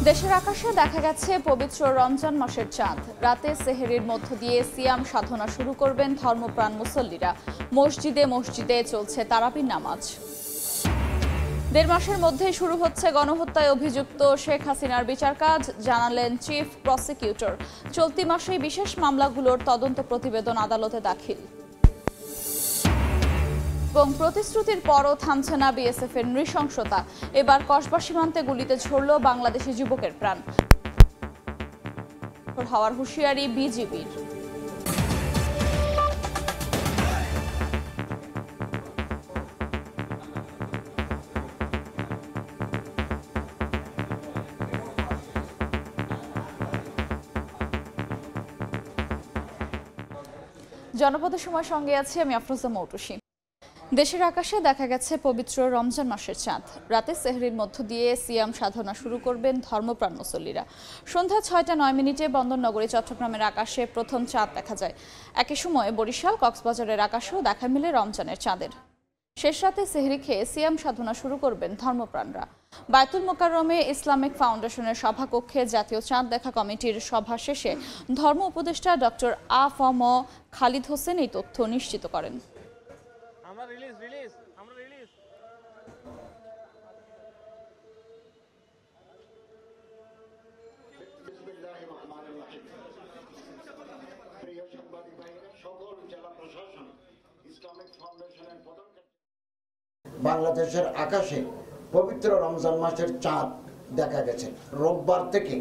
দেশের আকাশে দেখা গেছে পবিত্র রমজান মাসের চাঁদ। রাতে সেহরির মধ্য দিয়ে সিয়াম সাধনা শুরু করবেন ধর্মপ্রাণ মুসল্লিরা। মসজিদে মসজিদে চলছে তারাবির নামাজ। ১.৫ মাসের মধ্যেই শুরু হচ্ছে গণহত্যায় অভিযুক্ত শেখ হাসিনার বিচার কাজ, জানালেন চিফ প্রসিকিউটর। চলতি মাসেই বিশেষ মামলাগুলোর তদন্ত প্রতিবেদন আদালতে দাখিল। এবং প্রতিশ্রুতির পরও থামছে না বিএসএফ এর নৃশংসতা। এবার কসবা সীমান্তে গুলিতে ঝরল বাংলাদেশি যুবকের প্রাণ। হওয়ার হুঁশিয়ারি বিজিবির। জনপদের সময় সঙ্গে আছি আমি আফরোজা মৌটুসী। দেশের আকাশে দেখা গেছে পবিত্র রমজান মাসের চাঁদ। রাতে সেহরির মধ্য দিয়ে সিয়াম সাধনা শুরু করবেন ধর্মপ্রাণ মুসল্লিরা। সন্ধ্যা 6:09 বন্দরনগরী চট্টগ্রামের আকাশে প্রথম চাঁদ দেখা যায়। একই সময়ে বরিশাল, কক্সবাজারের আকাশেও দেখা মিলে রমজানের চাঁদের। শেষ রাতে সেহরি খেয়ে সিয়াম সাধনা শুরু করবেন ধর্মপ্রাণরা। বায়তুল মোকাররমে ইসলামিক ফাউন্ডেশনের সভাকক্ষে জাতীয় চাঁদ দেখা কমিটির সভা শেষে ধর্ম উপদেষ্টা ডক্টর আ.ফ.ম. খালিদ হোসেন এই তথ্য নিশ্চিত করেন। বাংলাদেশের আকাশে পবিত্র রমজান মাসের চাঁদ দেখা গেছে। রোববার থেকে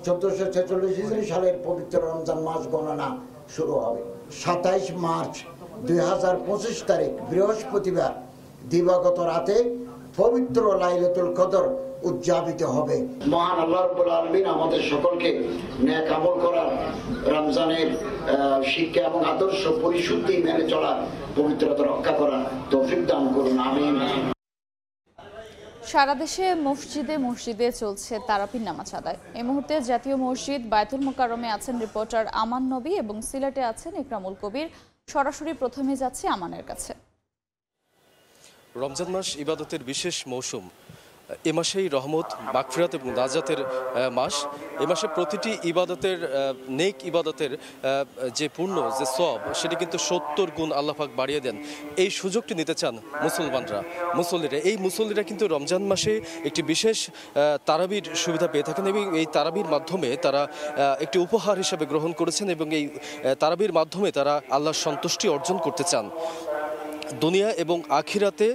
1446 হিজরি সালের পবিত্র রমজান মাস গণনা শুরু হবে। 27 মার্চ 2025 তারিখ বৃহস্পতিবার দিবাগত রাতে পবিত্র লাইলাতুল কদর উদযাপিত হবে। মহান আল্লাহ রাব্বুল আলামিন আমাদের সকলকে নেক আমল করার, রমজানের শিক্ষা এবং আদর্শ পরিশুদ্ধি মেনে চলার, পবিত্রতা রক্ষা করার তৌফিক দান করুন, আমিন। সারা দেশে মসজিদে মসজিদে চলছে তারাবির নামাজ আদায়। এই মুহূর্তে জাতীয় মসজিদ বায়তুল মোকাররমে আছেন রিপোর্টার আমান নবী এবং সিলেটে আছেন ইকরামুল কবির। সরাসরি প্রথমে যাচ্ছে আমানের কাছে। রমজান মাস ইবাদতের বিশেষ মৌসুম। এ মাসেই রহমত, মাগফিরাত এবং নাজাতের মাস। এ মাসে প্রতিটি ইবাদতের, নেক ইবাদতের যে পুণ্য, যে সওয়াব, সেটি কিন্তু 70 গুণ আল্লাহ পাক বাড়িয়ে দেন। এই সুযোগটি নিতে চান মুসল্লিরা। এই মুসল্লিরা কিন্তু রমজান মাসে একটি বিশেষ তারাবির সুবিধা পেয়ে থাকেন এবং এই তারাবির মাধ্যমে তারা একটি উপহার হিসেবে গ্রহণ করেছেন এবং এই তারাবির মাধ্যমে তারা আল্লাহর সন্তুষ্টি অর্জন করতে চান। দুনিয়া এবং আখিরাতে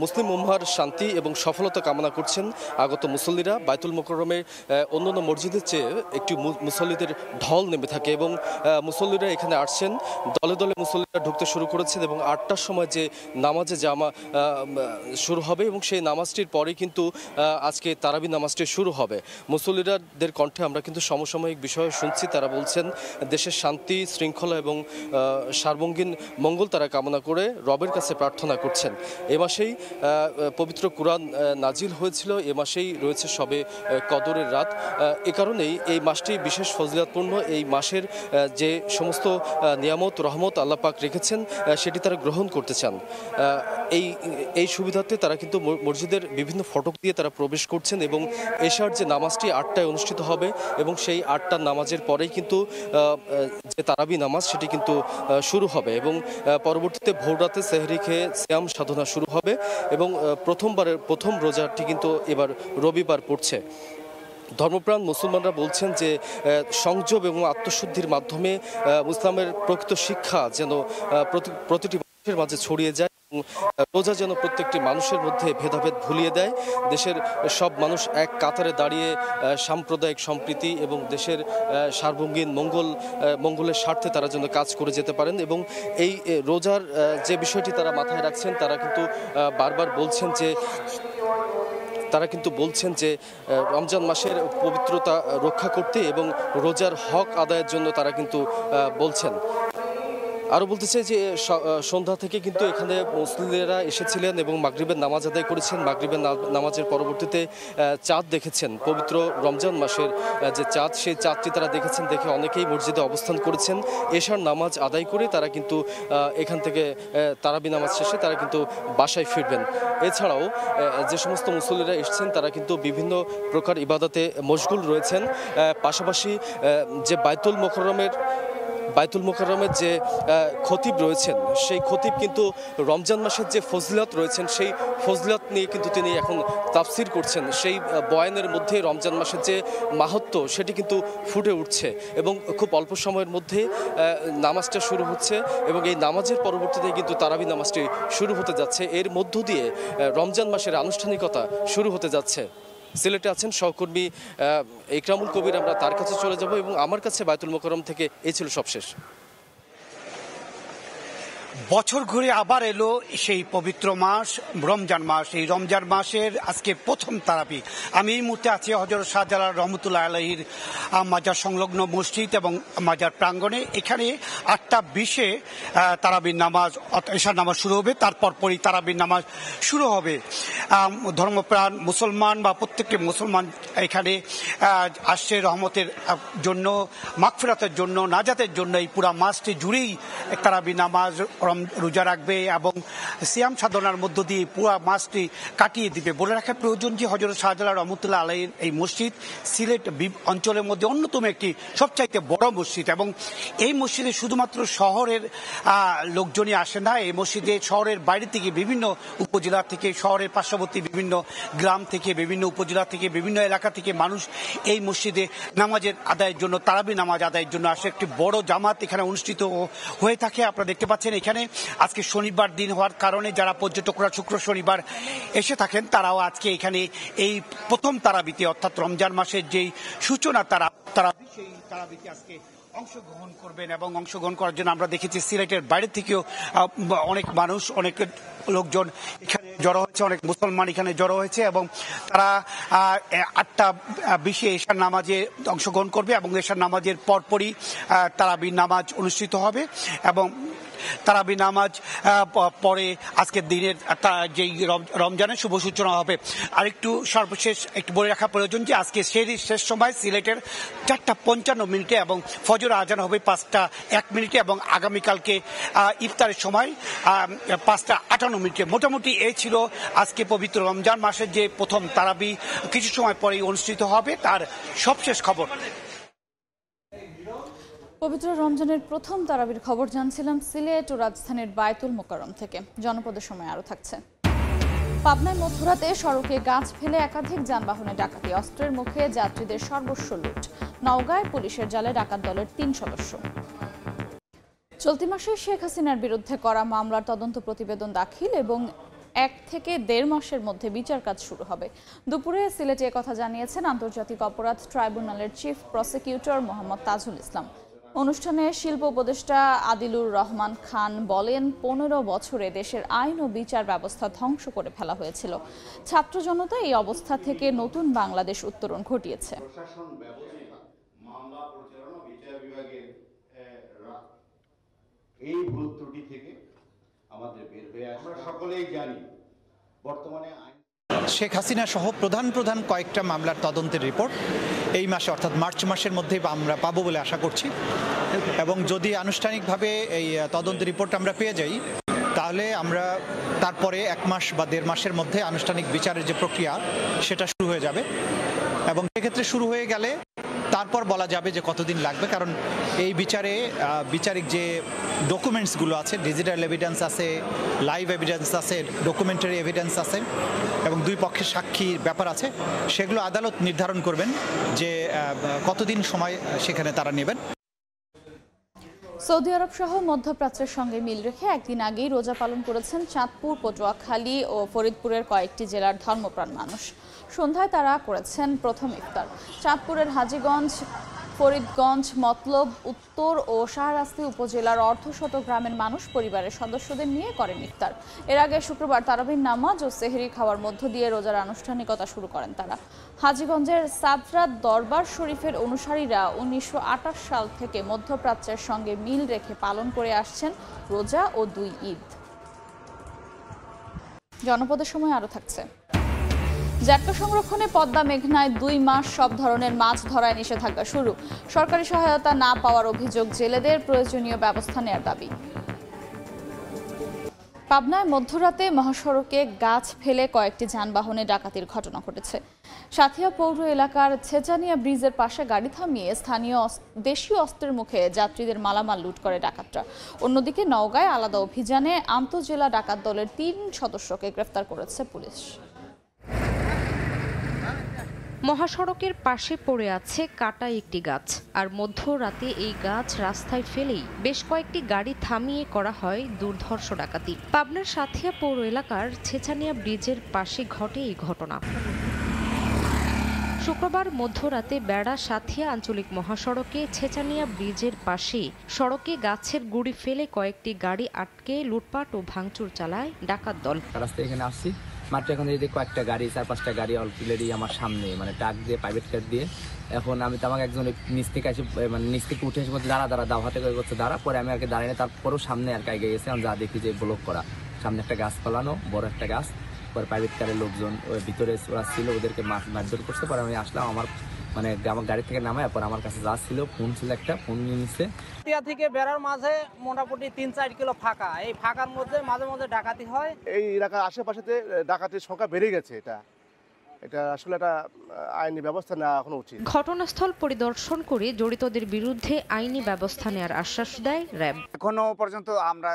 মুসলিম উম্মাহর শান্তি এবং সফলতা কামনা করছেন আগত মুসল্লিরা। বায়তুল মোকাররমে অন্যান্য মসজিদের চেয়ে একটি মুসল্লিদের ঢল নেমে থাকে এবং মুসল্লিরা এখানে আসছেন। দলে দলে মুসল্লিরা ঢুকতে শুরু করেছেন এবং 8টার সময় যে নামাজে জামা শুরু হবে এবং সেই নামাজটির পরে কিন্তু আজকে তারাবি নামাজটি শুরু হবে। মুসল্লিরাদের কণ্ঠে আমরা কিন্তু সমসাময়িক বিষয় শুনছি। তারা বলছেন দেশের শান্তি, শৃঙ্খলা এবং সার্বঙ্গীন মঙ্গল তারা কামনা করে রবের কাছে প্রার্থনা করছেন। এ মাসেই পবিত্র কুরআন নাজিল হয়েছিল। এ মাসেই রয়েছে সবে কদরের রাত। এ কারণেই এই মাসটি বিশেষ ফজিলতপূর্ণ। এই মাসের যে সমস্ত নিয়ামত, রহমত আল্লাহ পাক রেখেছেন সেটি তারা গ্রহণ করতে চান। এই সুবিধাতে তারা কিন্তু মসজিদের বিভিন্ন ফটক দিয়ে তারা প্রবেশ করছেন এবং এশার যে নামাজটি 8টায় অনুষ্ঠিত হবে এবং সেই 8টার নামাজের পরেই কিন্তু যে তারাবি নামাজ সেটি কিন্তু শুরু হবে এবং পরবর্তীতে ভোররাতে সেহরি খেয়ে সিয়াম সাধনা শুরু হবে এবং প্রথম রোজাটি কিন্তু এবার রবিবার পড়ছে। ধর্মপ্রাণ মুসলমানরা বলছেন যে সংযম এবং আত্মশুদ্ধির মাধ্যমে ইসলামের প্রকৃত শিক্ষা যেন প্রতিটি মানুষের মাঝে ছড়িয়ে যায়। রোজা যেন প্রত্যেকটি মানুষের মধ্যে ভেদাভেদ ভুলিয়ে দেয়। দেশের সব মানুষ এক কাতারে দাঁড়িয়ে সাম্প্রদায়িক সম্প্রীতি এবং দেশের সার্বঙ্গীন মঙ্গলের স্বার্থে তারা যেন কাজ করে যেতে পারেন এবং এই রোজার যে বিষয়টি তারা মাথায় রাখছেন, তারা কিন্তু বারবার বলছেন যে রমজান মাসের পবিত্রতা রক্ষা করতে এবং রোজার হক আদায়ের জন্য তারা কিন্তু বলছেন। আরও বলতে চাই যে সন্ধ্যা থেকে কিন্তু এখানে মুসলিমেরা এসেছিলেন এবং মাগরিবের নামাজ আদায় করেছেন। মাগরিবের নামাজের পরবর্তীতে চাঁদ দেখেছেন, পবিত্র রমজান মাসের যে চাঁদ, সেই চাঁদটি তারা দেখেছেন। দেখে অনেকেই মসজিদে অবস্থান করেছেন। এশার নামাজ আদায় করে তারা কিন্তু এখান থেকে তারাবি নামাজ শেষে তারা কিন্তু বাসায় ফিরবেন। এছাড়াও যে সমস্ত মুসল্লিরা এসেছেন তারা কিন্তু বিভিন্ন প্রকার ইবাদতে মশগুল রয়েছেন। পাশাপাশি যে বাইতুল মোকাররমের যে খতিব রয়েছেন, সেই খতিব কিন্তু রমজান মাসের যে ফজিলত রয়েছেন সেই ফজিলত নিয়ে কিন্তু তিনি এখন তাফসির করছেন। সেই বয়ানের মধ্যে রমজান মাসের যে মাহাত্ম্য সেটি কিন্তু ফুটে উঠছে এবং খুব অল্প সময়ের মধ্যে নামাজটা শুরু হচ্ছে এবং এই নামাজের পরবর্তীতে কিন্তু তারাবি নামাজটি শুরু হতে যাচ্ছে। এর মধ্য দিয়ে রমজান মাসের আনুষ্ঠানিকতা শুরু হতে যাচ্ছে। সিলেটে আছেন সহকর্মী ইকরামুল কবির, আমরা তার কাছে চলে যাব এবং আমার কাছে বায়তুল মোকাররম থেকে এই ছিল সবশেষ। বছর ঘুরে আবার এলো সেই পবিত্র মাস রমজান মাস। এই রমজান মাসের আজকে প্রথম তারাবি। আমি এই মুহূর্তে আছি হযরত শাহজালাল রহমতুল্লাহ আলাইহির মাজার সংলগ্ন মসজিদ এবং মাজার প্রাঙ্গণে। এখানে 8:20-এ তারাবির নামাজ এশার নামাজ শুরু হবে, তারপর পরই তারাবির নামাজ শুরু হবে। ধর্মপ্রাণ মুসলমান বা প্রত্যেকটি মুসলমান এখানে আসছে রহমতের জন্য, মাগফিরাতের জন্য, নাজাতের জন্য। এই পুরা মাসটি জুড়েই তারাবির নামাজ রোজা রাখবে এবং সিয়াম সাধনার মধ্য দিয়ে পুরো মাসটি কাটিয়ে দিবে। বলে রাখা প্রয়োজন যে হযরত শাহজালাল রহমতুল্লাহ আলাইহির এই মসজিদ সিলেট অঞ্চলের মধ্যে অন্যতম একটি সবচাইতে বড় মসজিদ এবং এই মসজিদে শুধুমাত্র শহরের লোকজনই আসে না। এই মসজিদে শহরের বাইরে থেকে বিভিন্ন উপজেলা থেকে, শহরের পার্শ্ববর্তী বিভিন্ন গ্রাম থেকে, বিভিন্ন উপজেলা থেকে, বিভিন্ন এলাকা থেকে মানুষ এই মসজিদে নামাজের আদায়ের জন্য, তারাবি নামাজ আদায়ের জন্য আসে। একটি বড় জামাত এখানে অনুষ্ঠিত হয়ে থাকে। আপনারা দেখতে পাচ্ছেন এখানে আজকে শনিবার দিন হওয়ার কারণে যারা পর্যটকরা শুক্র শনিবার এসে থাকেন তারাও আজকে এখানে এই প্রথম তারাবিতে অর্থাৎ রমজান মাসের যেই সূচনা তারাবি, সেই তারাবিতে আজকে অংশগ্রহণ করবেন এবং অংশগ্রহণ করার জন্য আমরা দেখেছি সিলেটের বাইরে থেকেও অনেক মানুষ, অনেক লোকজন এখানে জড়ো হয়েছে, অনেক মুসলমান এখানে জড়ো হয়েছে এবং তারা 8:20-এ এশার নামাজে অংশগ্রহণ করবে এবং এশার নামাজের পরপরই তারাবির নামাজ অনুষ্ঠিত হবে এবং তারাবি নামাজ পরে আজকের দিনের যেই রমজানের শুভ সূচনা হবে। আরেকটু সর্বশেষ একটু বলে রাখা প্রয়োজন যে আজকে শেষ সময় সিলেটের 4:55 এবং ফজর আজান হবে 5:01 এবং আগামীকালকে ইফতারের সময় 5:58। মোটামুটি এই ছিল আজকে পবিত্র রমজান মাসের যে প্রথম তারাবি কিছু সময় পরেই অনুষ্ঠিত হবে তার সবশেষ খবর। পবিত্র রমজানের প্রথম তারাবির খবর জানছিলাম সিলেট ও রাজধানীর বায়তুল মোকাররম থেকে। জনপদের সময় আরও থাকছে। পাবনায় মধ্যরাতে সড়কে গাছ ফেলে একাধিক যানবাহনে ডাকাতি, অস্ত্রের মুখে যাত্রীদের সর্বস্ব লুট। নওগাঁয় পুলিশের জালে ডাকাত দলের 3 সদস্য। চলতি মাসে শেখ হাসিনার বিরুদ্ধে করা মামলার তদন্ত প্রতিবেদন দাখিল এবং 1 থেকে 1.5 মাসের মধ্যে বিচার কাজ শুরু হবে। দুপুরে সিলেটে কথা জানিয়েছেন আন্তর্জাতিক অপরাধ ট্রাইব্যুনালের চিফ প্রসিকিউটর মোহাম্মদ তাজুল ইসলাম। অনুষ্ঠানে শিল্প উপদেষ্টা আদিলুর রহমান খান বলেন, 15 বছরে দেশের আইন ও বিচার ব্যবস্থা ধ্বংস করে ফেলা হয়েছিল। ছাত্র জনতা এই অবস্থা থেকে নতুন বাংলাদেশ উত্তরণ ঘটিয়েছে। প্রশাসন ব্যবস্থা, মামলা পরিচালনা বিচার বিভাগের এই ভুল ত্রুটি থেকে আমাদের বের হয়ে আসা। আমরা সকলেই জানি বর্তমানে শেখ হাসিনা সহ প্রধান কয়েকটা মামলার তদন্তের রিপোর্ট এই মাসে অর্থাৎ মার্চ মাসের মধ্যেই আমরা পাবো বলে আশা করছি এবং যদি আনুষ্ঠানিকভাবে এই তদন্তের রিপোর্ট আমরা পেয়ে যাই তাহলে আমরা তারপরে 1 মাস বা 1.5 মাসের মধ্যে আনুষ্ঠানিক বিচারের যে প্রক্রিয়া সেটা শুরু হয়ে যাবে এবং সেক্ষেত্রে শুরু হয়ে গেলে তারপর বলা যাবে যে কতদিন লাগবে। কারণ এই বিচারিক যে ডকুমেন্টসগুলো আছে, ডিজিটাল এভিডেন্স আছে, লাইভ এভিডেন্স আছে, ডকুমেন্টারি এভিডেন্স আছে এবং 2 পক্ষের সাক্ষীর ব্যাপার আছে, সেগুলো আদালত নির্ধারণ করবেন যে কতদিন সময় সেখানে তারা নেবেন। সৌদি আরব সহ মধ্যপ্রাচ্যের সঙ্গে মিল রেখে একদিন আগেই রোজা পালন করেছেন চাঁদপুর, পটুয়াখালী ও ফরিদপুরের কয়েকটি জেলার ধর্মপ্রাণ মানুষ। সন্ধ্যায় তারা করেছেন প্রথম ইফতার। চাঁদপুরের হাজীগঞ্জ ফরিদগঞ্জ, মতলব উত্তর ও শাহরাস্তি উপজেলার অর্ধশত গ্রামের মানুষ পরিবারের সদস্যদের নিয়ে করেন ইফতার। এর আগে শুক্রবার তারাবির নামাজ ও সেহরি খাওয়ার মধ্য দিয়ে রোজার আনুষ্ঠানিকতা শুরু করেন তারা। হাজীগঞ্জের সাদরাত দরবার শরীফের অনুসারীরা 1928 সাল থেকে মধ্যপ্রাচ্যের সঙ্গে মিল রেখে পালন করে আসছেন রোজা ও 2 ঈদ। জনপদের সময় আরো থাকছে। জাটকা সংরক্ষণে পদ্মা মেঘনায় 2 মাস সব ধরনের মাছ ধরায় নিষেধাজ্ঞা শুরু। সরকারি সহায়তা না পাওয়ার অভিযোগ জেলেদের, প্রয়োজনীয় ব্যবস্থা নেওয়ার দাবি। পাবনায় মধ্যরাতে মহাসড়কে গাছ ফেলে কয়েকটি যানবাহনে ডাকাতির ঘটনা ঘটেছে। সাথিয়া পৌর এলাকার ছেচানিয়া ব্রিজের পাশে গাড়ি থামিয়ে স্থানীয় দেশীয় অস্ত্রের মুখে যাত্রীদের মালামাল লুট করে ডাকাতরা। অন্যদিকে নওগাঁয় আলাদা অভিযানে আন্তঃজেলা ডাকাত দলের 3 সদস্যকে গ্রেফতার করেছে পুলিশ। মহাসড়কের পাশে পড়ে আছে কাটা একটি গাছ, আর মধ্যরাতে এই গাছ রাস্তায় ফেলেই বেশ কয়েকটি গাড়ি থামিয়ে করা হয় দুর্ধর্ষ ডাকাতি। পাবনার সাথিয়া পৌর এলাকার ছেচানিয়া ব্রিজের পাশে ঘটে এই ঘটনা। শুক্রবার মধ্যরাতে বেড়া সাথিয়া আঞ্চলিক মহাসড়কে ছেচানিয়া ব্রিজের পাশে সড়কে গাছের গুড়ি ফেলে কয়েকটি গাড়ি আটকে লুটপাট ও ভাঙচুর চালায় ডাকাত দল। রাস্তায় এখানে আসছি মাত্র, এখন এই যে কয়েকটা গাড়ি 4-5টা গাড়ি অলরেডি আমার সামনে, মানে ট্রাক দিয়ে, প্রাইভেট কার দিয়ে। এখন আমি তো আমাকে একজন নিচ থেকে এসে, মানে নিচ থেকে উঠে এসে বলছে দাঁড়া দাঁড়া, দাও হাতে করে করছে দাঁড়া। পরে আমি আর কি দাঁড়িয়ে, তারপরেও সামনে আর কি এগিয়ে গেছে। আমি যা দেখি যে ব্লক করা, সামনে একটা গাছ ফলানো, বড় একটা গাছ। পরে প্রাইভেট কারের লোকজন ওই ভিতরে ওরা ছিল, ওদেরকে মারধর করছে। পরে আমি আসলাম, আমার গাড়ি থেকে নামায় পর আমার কাছে যা ছিল, ফোন ছিল, একটা ফোন নিয়ে নিচ্ছে। থেকে বেড়ার মাঝে মোটামুটি 3-4 কিলো ফাঁকা, এই ফাঁকার মধ্যে মাঝে মাঝে ডাকাতি হয়। এই এলাকার আশেপাশেতে ডাকাতির সংখ্যা বেড়ে গেছে। এটা আসলে একটা আইনি ব্যবস্থা নেওয়া এখন উচিত। ঘটনাস্থল পরিদর্শন করে জড়িতদের বিরুদ্ধে আইনি ব্যবস্থা নেওয়ার আশ্বাস দেয় র্যাব। এখনো পর্যন্ত আমরা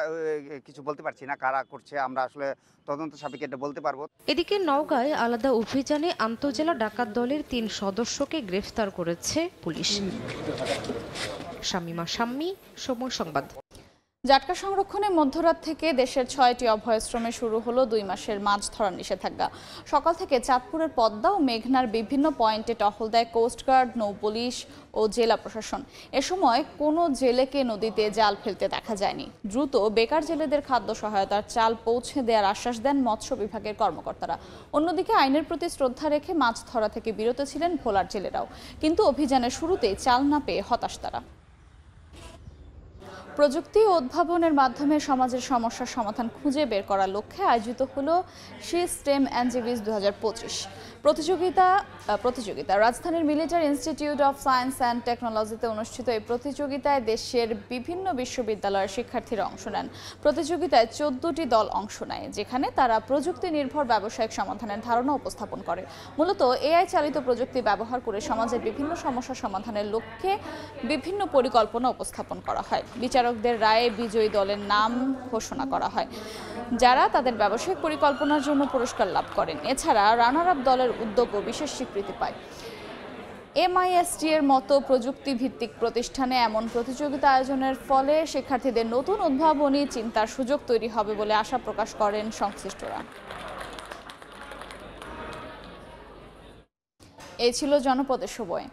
কিছু বলতে পারছি না কারা করছে, আমরা আসলে তদন্ত সাপেক্ষে এটা বলতে পারবো। এদিকে নওগাঁয় আলাদা অভিযানে আন্তঃজেলা ডাকাত দলের 3 সদস্যকে গ্রেফতার করেছে পুলিশ। শামিমা শাম্মী, সময় সংবাদ। জাটকা সংরক্ষণে মধ্যরাত থেকে দেশের 6টি অভয়াশ্রমে শুরু হলো 2 মাসের মাছ ধরার নিষেধাজ্ঞা। সকাল থেকে চাঁদপুরের পদ্মা ও মেঘনার বিভিন্ন পয়েন্টে টহল দেয় কোস্টগার্ড, নৌপুলিশ ও জেলা প্রশাসন। এ সময় কোনো জেলেকে নদীতে জাল ফেলতে দেখা যায়নি। দ্রুত বেকার জেলেদের খাদ্য সহায়তার চাল পৌঁছে দেওয়ার আশ্বাস দেন মৎস্য বিভাগের কর্মকর্তারা। অন্যদিকে আইনের প্রতি শ্রদ্ধা রেখে মাছ ধরা থেকে বিরত ছিলেন ভোলার জেলেরাও। কিন্তু অভিযানের শুরুতেই চাল না পেয়ে হতাশ তারা। প্রযুক্তি ও উদ্ভাবনের মাধ্যমে সমাজের সমস্যার সমাধান খুঁজে বের করার লক্ষ্যে আয়োজিত হলো STEM NGBs 2025 প্রতিযোগিতা। রাজধানীর military institute of science and টেকনোলজিতে অনুষ্ঠিত এই প্রতিযোগিতায় দেশের বিভিন্ন বিশ্ববিদ্যালয়ের শিক্ষার্থীরা অংশ নেন। প্রতিযোগিতায় 14টি দল অংশ নেয়, যেখানে তারা প্রযুক্তি নির্ভর ব্যবসায়িক সমাধানের ধারণা উপস্থাপন করে। মূলত AI চালিত প্রযুক্তি ব্যবহার করে সমাজের বিভিন্ন সমস্যা সমাধানের লক্ষ্যে বিভিন্ন পরিকল্পনা উপস্থাপন করা হয়। বিচারকদের রায়ে বিজয়ী দলের নাম ঘোষণা করা হয়, যারা তাদের ব্যবসায়িক পরিকল্পনার জন্য পুরস্কার লাভ করেন। এছাড়া রানার আপ দলের উদ্যোগও বিশেষ স্বীকৃতি পায়। MIST এর মতো প্রযুক্তি ভিত্তিক প্রতিষ্ঠানে এমন প্রতিযোগিতা আয়োজনের ফলে শিক্ষার্থীদের নতুন উদ্ভাবনী চিন্তার সুযোগ তৈরি হবে বলে আশা প্রকাশ করেন সংশ্লিষ্টরা। এই ছিল জনপদের সময়।